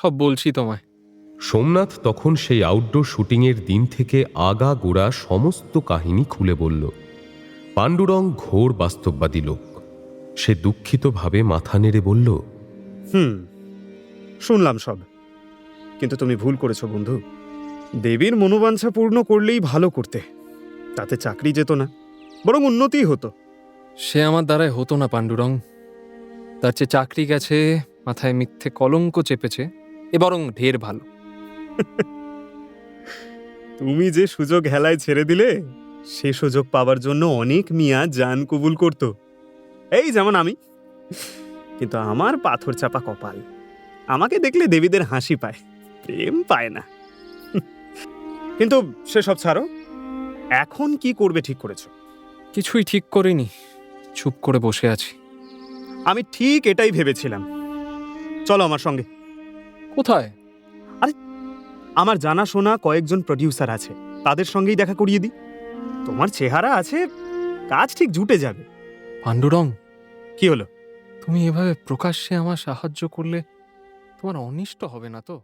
সব বলছি তোমায়। সোমনাথ তখন সেই আউটডোর শুটিংয়ের দিন থেকে আগা গোড়া সমস্ত কাহিনী খুলে বলল। পাণ্ডুরং ঘোর বাস্তববাদী লোক। সে দুঃখিতভাবে মাথা নেড়ে বলল, শুনলাম সব, কিন্তু তুমি ভুল করেছো বন্ধু। দেবীর মনোবাঞ্ছা পূর্ণ করলেই ভালো করতে, তাতে চাকরি যেত না, বরং উন্নতিই হতো। সে আমার দ্বারাই হতো না পাণ্ডুরং। তার চেয়ে চাকরি গেছে, মাথায় মিথ্যে কলঙ্ক চেপেছে, এ বরং ঢের ভালো। তুমি যে সুযোগ হেলায় ছেড়ে দিলে, সে সুযোগ পাবার জন্য অনেক মিয়া জান কবুল করত, এই যেমন আমি। কিন্তু আমার পাথর চাপা কপাল, আমাকে দেখলে দেবীদের হাসি পায়, প্রেম পায় না। কিন্তু সেসব ছাড়ো, এখন কি করবে ঠিক করেছো? কিছুই ঠিক করিনি, চুপ করে বসে আছি। আমি ঠিক এটাই ভেবেছিলাম। চলো আমার সঙ্গে। কোথায়? আমার জানাশোনা কয়েকজন প্রডিউসার আছে, তাদের সঙ্গেই দেখা করিয়ে দিই। তোমার চেহারা আছে, কাজ ঠিক জুটে যাবে। পাণ্ডুরং, কি হলো? তুমি এভাবে প্রকাশ্যে আমার সাহায্য করলে তোমার অনিষ্ট হবে না তো?